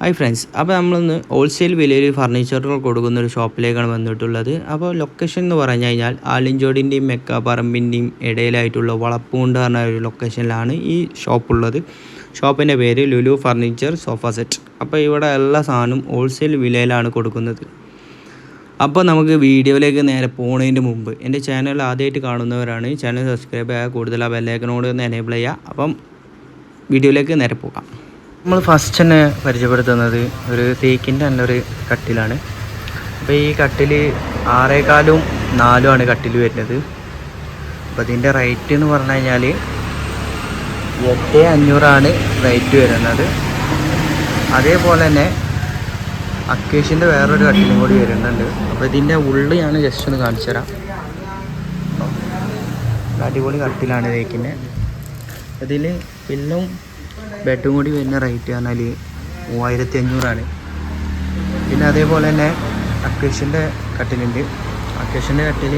Hi friends, അപ്പോൾ നമ്മളിന്ന് wholesale വിലയിൽ ഫർണിച്ചറുകൾ കൊടുക്കുന്ന ഒരു ഷോപ്പിലേക്കാണ് വന്നിട്ടുള്ളത്. അപ്പോൾ ലൊക്കേഷൻ എന്ന് പറഞ്ഞു കഴിഞ്ഞാൽ ആലിഞ്ചോടിൻ്റെയും മെക്കാപ്പറമ്പിൻ്റെയും ഇടയിലായിട്ടുള്ള വളപ്പൂണ്ട് പറഞ്ഞ ഒരു ലൊക്കേഷനിലാണ് ഈ ഷോപ്പുള്ളത്. ഷോപ്പിൻ്റെ പേര് ലുലു ഫർണിച്ചർ സോഫ സെറ്റ്. അപ്പോൾ ഇവിടെ എല്ലാ സാധനവും ഹോൾസെയിൽ വിലയിലാണ് കൊടുക്കുന്നത്. അപ്പോൾ നമുക്ക് വീഡിയോയിലേക്ക് നേരെ പോകുന്നതിന് മുമ്പ് എൻ്റെ ചാനൽ ആദ്യമായിട്ട് കാണുന്നവരാണ്, ചാനൽ സബ്സ്ക്രൈബ് ചെയ്യുക, കൂടുതൽ ആ ബെല്ലൈക്കനോട് ഒന്ന് എനേബിൾ ചെയ്യുക. അപ്പം വീഡിയോയിലേക്ക് നേരെ പോകാം. നമ്മൾ ഫസ്റ്റ് തന്നെ പരിചയപ്പെടുത്തുന്നത് ഒരു തേക്കിൻ്റെ നല്ലൊരു കട്ടിലാണ്. അപ്പോൾ ഈ കട്ടിൽ 6.25 4 കട്ടിൽ വരുന്നത്. അപ്പോൾ ഇതിൻ്റെ റേറ്റ് എന്ന് പറഞ്ഞു കഴിഞ്ഞാൽ 8,500 റേറ്റ് വരുന്നത്. അതേപോലെ തന്നെ അക്കേഷ്യൻ്റെ വേറൊരു കട്ടിലും കൂടി വരുന്നുണ്ട്. അപ്പോൾ ഇതിൻ്റെ ഉള്ളിൽ ഞാൻ ജസ്റ്റ് ഒന്ന് കാണിച്ചു തരാം. അടിപൊളി കട്ടിലാണ് തേക്കിൻ്റെ. ഇതിൽ പില്ലും ബെഡും കൂടി വരുന്ന റേറ്റ് പറഞ്ഞാൽ 3,500. പിന്നെ അതേപോലെ തന്നെ അക്കേഷ്യൻ്റെ കട്ടിലുണ്ട്. അക്കേഷ്യൻ്റെ കട്ടിൽ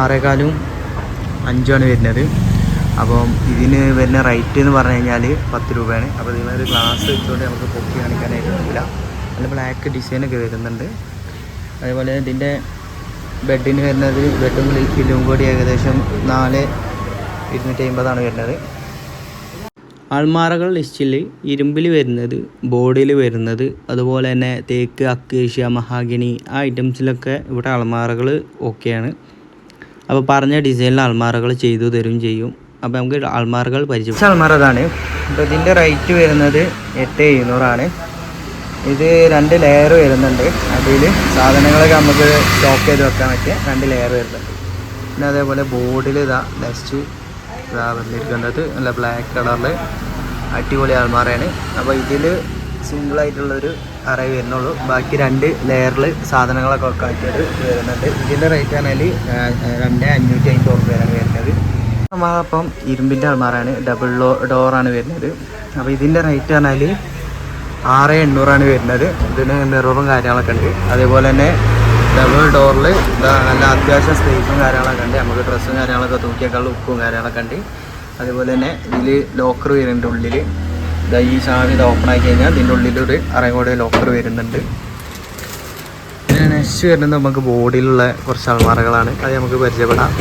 6.25 5 വരുന്നത്. അപ്പം ഇതിന് വരുന്ന റേറ്റ് എന്ന് പറഞ്ഞു കഴിഞ്ഞാൽ 10 രൂപയാണ്. അപ്പോൾ ഇതിനൊരു ഗ്ലാസ് വെച്ചുകൊണ്ട് നമുക്ക് പൊക്കി കാണിക്കാനായിട്ട് പറ്റില്ല. നല്ല ബ്ലാക്ക് ഡിസൈനൊക്കെ വരുന്നുണ്ട്. അതേപോലെ ഇതിൻ്റെ ബെഡിന് വരുന്നത് ബെഡും പില്ലും കൂടി ഏകദേശം 4,250 വരുന്നത്. അൾമാറകൾ ലിസ്റ്റിൽ ഇരുമ്പിൽ വരുന്നത്, ബോർഡിൽ വരുന്നത്, അതുപോലെ തന്നെ തേക്ക്, അക്കേഷ്യ, മഹാഗണി ആ ഐറ്റംസിലൊക്കെ ഇവിടെ അൾമാറകൾ ഓക്കെയാണ്. അപ്പോൾ പറഞ്ഞ ഡിസൈനിൽ അൾമാറകൾ ചെയ്തു തരും ചെയ്യും. അപ്പോൾ നമുക്ക് അൾമാറകൾ പരിചയം. അൾമാറ അതാണ്. അപ്പോൾ ഇതിൻ്റെ റേറ്റ് വരുന്നത് 8,700. ഇത് 2 ലെയർ വരുന്നുണ്ട്. അതിൽ സാധനങ്ങളൊക്കെ നമുക്ക് സ്റ്റോക്ക് ചെയ്ത് വെക്കാൻ പറ്റിയ 2 ലെയർ വരുന്നുണ്ട്. പിന്നെ അതേപോലെ ബോർഡിൽ നെക്സ്റ്റ് വന്നിരിക്കുന്നത് നല്ല ബ്ലാക്ക് കളറിൽ അടിപൊളി അൾമാറയാണ്. അപ്പോൾ ഇതിൽ സിംഗിളായിട്ടുള്ളൊരു അറേ വരുന്നുള്ളൂ. ബാക്കി 2 ലെയറിൽ സാധനങ്ങളൊക്കെ വെക്കാൻ പറ്റിയത് വരുന്നുണ്ട്. ഇതിൻ്റെ റേറ്റ് പറഞ്ഞാൽ 2,550 രൂപയാണ് വരുന്നത്. അപ്പം ഇരുമ്പിൻ്റെ അൾമാറാണ്, ഡബിൾ ഡോറാണ് വരുന്നത്. അപ്പോൾ ഇതിൻ്റെ റേറ്റ് പറഞ്ഞാൽ 6,800 വരുന്നത്. ഇതിന് മിററും കാര്യങ്ങളൊക്കെ ഉണ്ട്. അതേപോലെ തന്നെ ഡബിൾ ഡോറിൽ നല്ല അത്യാവശ്യം സ്പേസും കാര്യങ്ങളൊക്കെ ഉണ്ട്. നമുക്ക് ഡ്രസ്സും കാര്യങ്ങളൊക്കെ തൂക്കിയേക്കാൾ ഉപ്പും കാര്യങ്ങളൊക്കെ ഉണ്ട്. അതുപോലെ തന്നെ ഇതിൽ ലോക്കർ വരുന്നുണ്ട്. ഉള്ളിൽ ഈ സാധനം ഇത് ഓപ്പൺ ആക്കി കഴിഞ്ഞാൽ ഇതിൻ്റെ ഉള്ളിലൊരു അറങ്ങോടെ ലോക്കർ വരുന്നുണ്ട്. പിന്നെ നെക്സ്റ്റ് വരുന്നത് നമുക്ക് ബോർഡിലുള്ള കുറച്ച് അൾമാറകളാണ്. അത് നമുക്ക് പരിചയപ്പെടാം.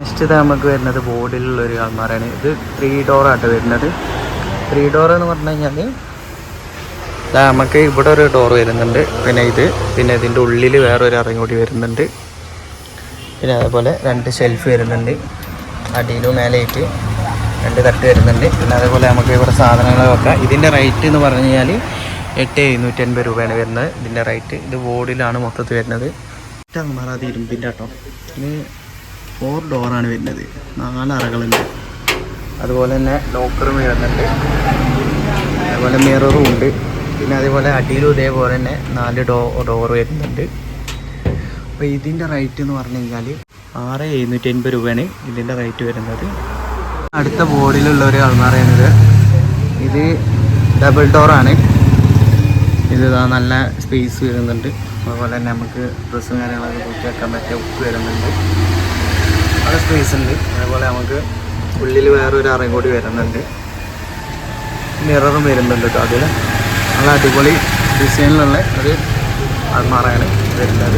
നെക്സ്റ്റ് ഇത് നമുക്ക് വരുന്നത് ബോർഡിലുള്ളൊരു അൾമാറയാണ്. ഇത് 3 ഡോറായിട്ട് വരുന്നത്. 3 ഡോർ എന്ന് പറഞ്ഞു കഴിഞ്ഞാൽ നമുക്ക് ഇവിടെ ഒരു ഡോർ വരുന്നുണ്ട്. പിന്നെ ഇതിൻ്റെ ഉള്ളിൽ വേറൊരു അറങ്ങോടി വരുന്നുണ്ട്. പിന്നെ അതേപോലെ 2 ഷെൽഫ് വരുന്നുണ്ട്. അടിയിലും മേലെയായിട്ട് 2 തട്ട് വരുന്നുണ്ട്. പിന്നെ അതേപോലെ നമുക്ക് ഇവിടെ സാധനങ്ങൾ വെക്കാം. ഇതിൻ്റെ റേറ്റ് എന്ന് പറഞ്ഞു കഴിഞ്ഞാൽ 8,750 രൂപയാണ് വരുന്നത് ഇതിൻ്റെ റേറ്റ്. ഇത് ബോർഡിലാണ് മൊത്തത്തിൽ വരുന്നത്. അത് ഇരുമ്പിൻ്റെ കേട്ടോ. ഇത് 4 ഡോറാണ് വരുന്നത്. 4 അറകളുണ്ട്. അതുപോലെ തന്നെ ലോക്കറും വരുന്നുണ്ട്. അതുപോലെ മിററും ഉണ്ട്. പിന്നെ അതേപോലെ അടിയിലും ഇതേപോലെ തന്നെ 4 ഡോർ വരുന്നുണ്ട്. അപ്പോൾ ഇതിൻ്റെ റേറ്റ് എന്ന് പറഞ്ഞു കഴിഞ്ഞാൽ 6,750 രൂപയാണ് ഇതിൻ്റെ റേറ്റ് വരുന്നത്. അടുത്ത ബോർഡിലുള്ള ഒരു അൾമാറയാണിത്. ഇത് ഡബിൾ ഡോറാണ്. ഇത് നല്ല സ്പേസ് വരുന്നുണ്ട്. അതുപോലെ തന്നെ നമുക്ക് ഡ്രസ്സും കാര്യങ്ങളൊക്കെ തൂക്കി വെക്കാൻ പറ്റിയ ഉപ്പ് വരുന്നുണ്ട്. നല്ല സ്പേസ് ഉണ്ട്. അതേപോലെ നമുക്ക് ഉള്ളിൽ വേറൊരു അറയും കൂടി വരുന്നുണ്ട്. മിററും വരുന്നുണ്ട് കേട്ടോ. അതിൽ നല്ല അടിപൊളി ഡിസൈനിലുള്ള ഒരു അൾമാറയാണ് വരുന്നത്.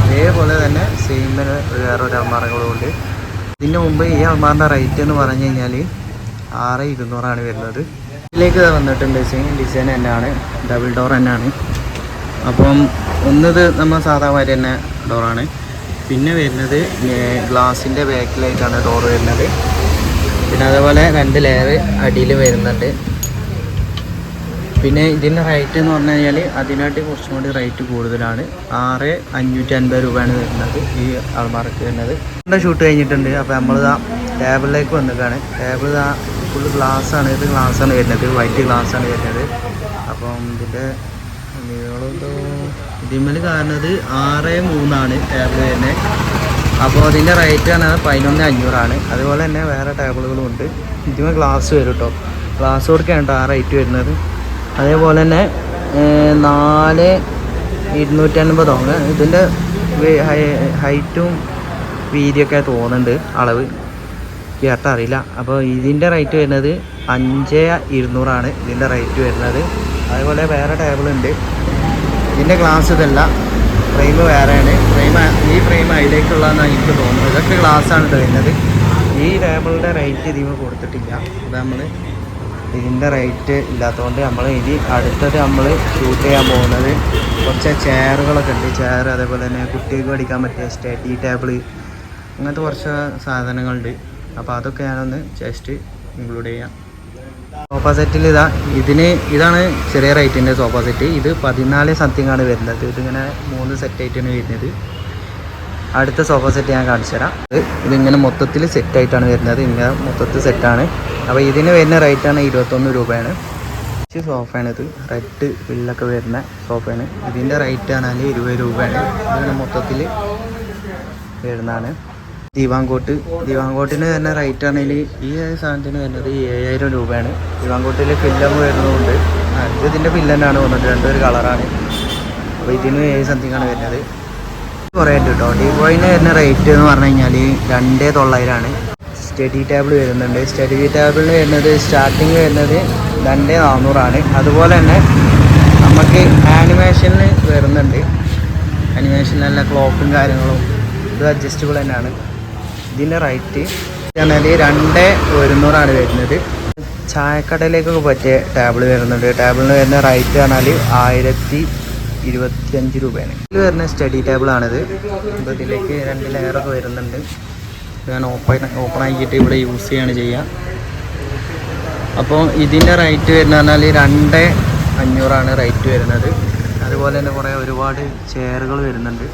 അതേപോലെ തന്നെ സെയിമിന് വേറൊരു അൾമാറകളും ഉണ്ട്. ഇതിന് മുമ്പ് ഈ അൾമാറിൻ്റെ റേറ്റ് എന്ന് പറഞ്ഞു കഴിഞ്ഞാൽ 6,200 വരുന്നത്. ഇതിലേക്ക് വന്നിട്ടുണ്ട് സെയിം ഡിസൈൻ തന്നെയാണ്, ഡബിൾ ഡോർ തന്നെയാണ്. അപ്പം ഒന്നത് നമ്മൾ സാധാ മാതിരി തന്നെ ഡോറാണ്. പിന്നെ വരുന്നത് ഗ്ലാസിൻ്റെ ബാക്കിലായിട്ടാണ് ഡോർ വരുന്നത്. പിന്നെ അതേപോലെ 2 ലെയർ അടിയിൽ വരുന്നുണ്ട്. പിന്നെ ഇതിൻ്റെ റേറ്റ് എന്ന് പറഞ്ഞു കഴിഞ്ഞാൽ അതിനായിട്ട് കുറച്ചും കൂടി റേറ്റ് കൂടുതലാണ്. 6,550 രൂപയാണ് വരുന്നത് ഈ അൾമാറയ്ക്ക് വരുന്നത്. ഷൂട്ട് കഴിഞ്ഞിട്ടുണ്ട്. അപ്പോൾ നമ്മളിതാ ടേബിളിലേക്ക് വന്നിട്ടാണ്. ടേബിൾ ഫുള്ള് ഗ്ലാസ്സാണ്. ഇത് ഗ്ലാസ്സാണ് വരുന്നത്, വൈറ്റ് ഗ്ലാസ്സാണ് വരുന്നത്. അപ്പം ഇതിൻ്റെ ഇതിന്മേൽ കാണുന്നത് 6,300 ടേബിൾ വരുന്നത്. അപ്പോൾ അതിൻ്റെ റേറ്റ് ആണ് 11,500. അതുപോലെ തന്നെ വേറെ ടേബിളുകളും ഉണ്ട്. ഇതിന്മേൽ ഗ്ലാസ് വരും കേട്ടോ. ഗ്ലാസ് കൊടുക്കുകയാണ് ആ റേറ്റ് വരുന്നത്. അതേപോലെ തന്നെ 4,250 ഇതിൻ്റെ ഹൈറ്റും വീതിയൊക്കെ തോന്നുന്നുണ്ട് അളവ്. കേട്ടറിയില്ല. അപ്പോൾ ഇതിൻ്റെ റേറ്റ് വരുന്നത് 5,200 ഇതിൻ്റെ റേറ്റ് വരുന്നത്. അതേപോലെ വേറെ ടേബിളുണ്ട്. ഇതിൻ്റെ ഗ്ലാസ് ഇതല്ല, ഫ്രെയിം വേറെയാണ്. ഈ ഫ്രെയിം അതിലേക്കുള്ളതെന്നാണ് എനിക്ക് തോന്നുന്നത്. ഇതൊക്കെ ഗ്ലാസ്സാണ് വരുന്നത്. ഈ ടേബിളിൻ്റെ റേറ്റ് ഇതിന് കൊടുത്തിട്ടില്ല. അത് നമ്മൾ ഇതിൻ്റെ റേറ്റ് ഇല്ലാത്തതുകൊണ്ട് നമ്മൾ ഇനി അടുത്തത് നമ്മൾ ഷൂട്ട് ചെയ്യാൻ പോകുന്നത് കുറച്ച് ചെയറുകളൊക്കെ ഉണ്ട്. ചെയർ, അതേപോലെ തന്നെ കുട്ടികൾക്ക് പഠിക്കാൻ പറ്റിയ സ്റ്റഡി ടേബിൾ, അങ്ങനത്തെ കുറച്ച് സാധനങ്ങളുണ്ട്. അപ്പോൾ അതൊക്കെ ഞാനൊന്ന് ജസ്റ്റ് ഇൻക്ലൂഡ് ചെയ്യാം. സോഫ സെറ്റിൽ ഇതാണ് ചെറിയ റേറ്റിൻ്റെ സോഫ സെറ്റ്. ഇത് 14 സംതിങ് ആണ് വരുന്നത്. ഇതിങ്ങനെ 3 സെറ്റായിട്ടാണ് വരുന്നത്. അടുത്ത സോഫ സെറ്റ് ഞാൻ കാണിച്ചു തരാം. ഇതിങ്ങനെ മൊത്തത്തിൽ സെറ്റായിട്ടാണ് വരുന്നത്. ഇങ്ങനെ മൊത്തത്തിൽ സെറ്റാണ്. അപ്പോൾ ഇതിന് വരുന്ന റേറ്റാണ് 21 രൂപയാണ്. സോഫയാണിത്, റെഡ് ബില്ലൊക്കെ വരുന്ന സോഫയാണ്. ഇതിൻ്റെ റേറ്റ് ആണെങ്കിൽ 20 രൂപയാണ്. ഇതിങ്ങനെ മൊത്തത്തിൽ വരുന്നതാണ്. ദിവാങ്കോട്ടിന് വരുന്ന റേറ്റ് ആണെങ്കിൽ ഈ സാധനത്തിന് വരുന്നത് 7000 രൂപയാണ്. ദിവാങ്കോട്ടിൽ ഫില്ലം വരുന്നതുകൊണ്ട് ഇതിൻ്റെ ഫില്ലനാണ് വന്നിട്ട്, രണ്ടൊരു കളറാണ്. അപ്പോൾ ഇതിന് 7 സംതിങ് ആണ് വരുന്നത്. കുറേ ഉണ്ട് കേട്ടോ. ഡിവോയിന് വരുന്ന റേറ്റ് എന്ന് പറഞ്ഞു കഴിഞ്ഞാൽ 2900 ആണ്. സ്റ്റഡി ടേബിൾ വരുന്നുണ്ട്. സ്റ്റഡി ടേബിളിന് വരുന്നത് സ്റ്റാർട്ടിങ് വരുന്നത് 2400 ആണ്. അതുപോലെ തന്നെ നമുക്ക് ആനിമേഷനിൽ വരുന്നുണ്ട്. ആനിമേഷനിലെല്ലാം ക്ലോക്കും കാര്യങ്ങളും ഇത് അഡ്ജസ്റ്റബിൾ തന്നെയാണ്. ഇതിൻ്റെ റേറ്റ് പറഞ്ഞാൽ 2100 ആണ് വരുന്നത്. ചായക്കടയിലേക്കൊക്കെ പറ്റിയ ടേബിൾ വരുന്നുണ്ട്. ടേബിളിന് വരുന്ന റേറ്റ് പറഞ്ഞാൽ 1025 രൂപയാണ്. ഇതിൽ വരുന്ന സ്റ്റഡി ടേബിളാണിത്. അപ്പോൾ ഇതിലേക്ക് 2 ലെയറൊക്കെ വരുന്നുണ്ട്. ഞാൻ ഓപ്പൺ ആക്കിയിട്ട് ഇവിടെ യൂസ് ചെയ്യാണ് ചെയ്യുക. അപ്പോൾ ഇതിൻ്റെ റേറ്റ് വരുന്നത് പറഞ്ഞാൽ 2500 ആണ് റേറ്റ് വരുന്നത്. അതുപോലെ തന്നെ ഒരുപാട് ചെയറുകൾ വരുന്നുണ്ട്.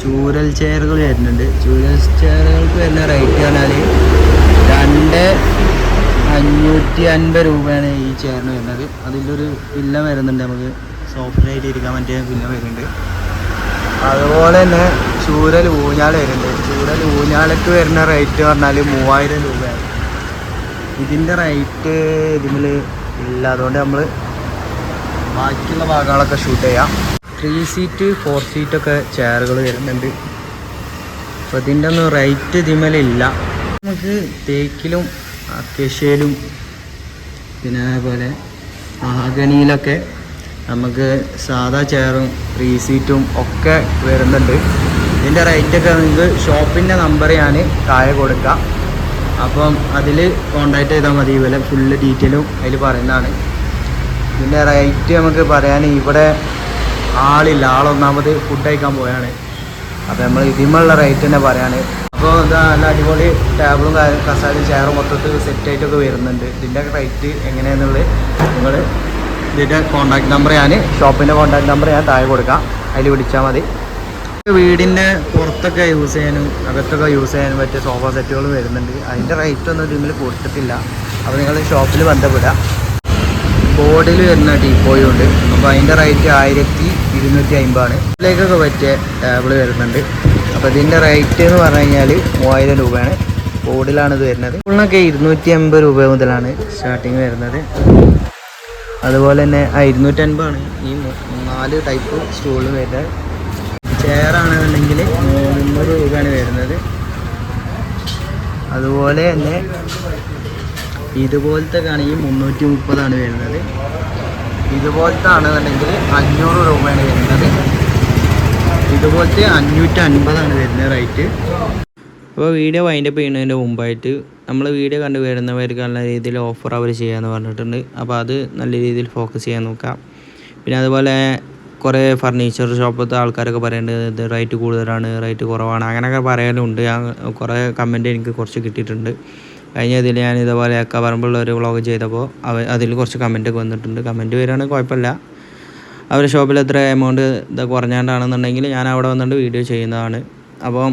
ചൂരൽ ചെയറുകൾ വരുന്നുണ്ട്. ചൂരൽ ചെയറുകൾക്ക് വരുന്ന റേറ്റ് പറഞ്ഞാൽ 2550 രൂപയാണ് ഈ ചെയറിന് വരുന്നത്. അതിലൊരു പില്ല വരുന്നുണ്ട്, നമുക്ക് സോഫ്റ്റായിട്ട് ഇരിക്കാൻ പറ്റിയ പില്ല വരുന്നുണ്ട്. അതുപോലെ തന്നെ ചൂരൽ ഊഞ്ഞാൽ വരുന്നുണ്ട്. ചൂരൽ ഊഞ്ഞാലക്ക് വരുന്ന റേറ്റ് പറഞ്ഞാൽ 3000 രൂപയാണ്. ഇതിൻ്റെ റേറ്റ് ഇതിൽ ഇല്ല, അതുകൊണ്ട് നമ്മൾ ബാക്കിയുള്ള ഭാഗങ്ങളൊക്കെ ഷൂട്ട് ചെയ്യാം. 3 സീറ്റ് 4 സീറ്റൊക്കെ ചെയറുകൾ വരുന്നുണ്ട്. അപ്പോൾ ഇതിൻ്റെ ഒന്നും റേറ്റ് ഇതിമേലില്ല. നമുക്ക് തേക്കിലും അക്കേഷ്യയിലും പിന്നെ അതേപോലെ മഹാഗണിയിലൊക്കെ നമുക്ക് സാധാ ചെയറും 3 സീറ്റും ഒക്കെ വരുന്നുണ്ട്. ഇതിൻ്റെ റേറ്റൊക്കെ നിങ്ങൾക്ക് ഷോപ്പിൻ്റെ നമ്പർ ഞാൻ താഴെ കൊടുക്കാം. അപ്പം അതിൽ കോൺടാക്റ്റ് ചെയ്താൽ മതി. ഇതുപോലെ ഫുള്ള് ഡീറ്റെയിലും അതിൽ പറയുന്നതാണ്. ഇതിൻ്റെ റേറ്റ് നമുക്ക് പറയാൻ ഇവിടെ ആളില്ല. ആളൊന്നാമത് ഫുഡ് കഴിക്കാൻ പോയാണ്. അപ്പോൾ നമ്മൾ ഇതിമുള്ള റേറ്റ് തന്നെ പറയാണ്. അപ്പോൾ ഇതാ നല്ല അടിപൊളി ടേബിളും കസാലയും ചെയറും മൊത്തത്തിൽ സെറ്റായിട്ടൊക്കെ വരുന്നുണ്ട്. ഇതിൻ്റെ റേറ്റ് എങ്ങനെയാണെന്നുള്ളത് നിങ്ങൾ ഇതിൻ്റെ കോൺടാക്ട് നമ്പർ ഷോപ്പിൻ്റെ കോൺടാക്ട് നമ്പർ ഞാൻ താഴെ കൊടുക്കാം. അതിൽ വിളിച്ചാൽ മതി. വീടിൻ്റെ പുറത്തൊക്കെ യൂസ് ചെയ്യാനും അകത്തൊക്കെ യൂസ് ചെയ്യാനും പറ്റിയ സോഫ സെറ്റുകൾ വരുന്നുണ്ട്. അതിൻ്റെ റേറ്റൊന്നും ഇതിൽ കൊടുത്തിട്ടില്ല. അപ്പോൾ നിങ്ങൾ ഷോപ്പിൽ ബന്ധപ്പെടുക. ബോർഡിൽ വരുന്ന ടീപ്പോയും ഉണ്ട്. അപ്പോൾ അതിൻ്റെ റേറ്റ് 1250 ആണ്. ഇതിലേക്കൊക്കെ പറ്റിയ ടേബിൾ വരുന്നുണ്ട്. അപ്പോൾ ഇതിൻ്റെ റേറ്റ് എന്ന് പറഞ്ഞു കഴിഞ്ഞാൽ 3000 രൂപയാണ്. ബോർഡിലാണ് ഇത് വരുന്നത്. സ്കൂളിനൊക്കെ 250 രൂപ മുതലാണ് സ്റ്റാർട്ടിങ് വരുന്നത്. അതുപോലെ തന്നെ 250 ആണ് ഈ 4 ടൈപ്പ് സ്റ്റൂളിൽ വരുന്നത്. ചെയറാണെന്നുണ്ടെങ്കിൽ 300 രൂപയാണ് വരുന്നത്. അതുപോലെ തന്നെ ഇതുപോലത്തെ ആണെങ്കിൽ 330 വരുന്നത്. ഇതുപോലത്തെ ആണെന്നുണ്ടെങ്കിൽ 500 രൂപയാണ് വരുന്നത്. ഇതുപോലത്തെ 550 വരുന്നത് റേറ്റ്. അപ്പോൾ വീഡിയോ വൈൻഡപ്പ് ചെയ്യുന്നതിൻ്റെ മുമ്പായിട്ട് നമ്മൾ വീഡിയോ കണ്ടു വരുന്നവർക്ക് നല്ല രീതിയിൽ ഓഫർ അവർ ചെയ്യാമെന്ന് പറഞ്ഞിട്ടുണ്ട്. അപ്പോൾ അത് നല്ല രീതിയിൽ ഫോക്കസ് ചെയ്യാൻ നോക്കാം. പിന്നെ അതുപോലെ കുറേ ഫർണിച്ചർ ഷോപ്പത്തെ ആൾക്കാരൊക്കെ പറയുന്നത് ഇത് റേറ്റ് കൂടുതലാണ്, റേറ്റ് കുറവാണ്, അങ്ങനെയൊക്കെ പറയാനുണ്ട്. കുറേ കമൻറ്റ് എനിക്ക് കുറച്ച് കിട്ടിയിട്ടുണ്ട്. കഴിഞ്ഞ ഇതിൽ ഞാൻ ഇതുപോലെ കവറമ്പുള്ള ഒരു വ്ളോഗ് ചെയ്തപ്പോൾ അതിൽ കുറച്ച് കമൻറ്റൊക്കെ വന്നിട്ടുണ്ട്. കമൻറ്റ് വരികയാണെങ്കിൽ കുഴപ്പമില്ല. അവരുടെ ഷോപ്പിൽ എത്ര എമൗണ്ട് കുറഞ്ഞാണ്ടാണെന്നുണ്ടെങ്കിൽ ഞാൻ അവിടെ വന്നിട്ട് വീഡിയോ ചെയ്യുന്നതാണ്. അപ്പം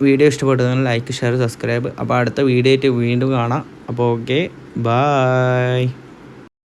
വീഡിയോ ഇഷ്ടപ്പെട്ടതെങ്കിൽ ലൈക്ക്, ഷെയർ, സബ്സ്ക്രൈബ്. അപ്പോൾ അടുത്ത വീഡിയോ ആയിട്ട് വീണ്ടും കാണാം. അപ്പോൾ ഓക്കെ, ബായ്.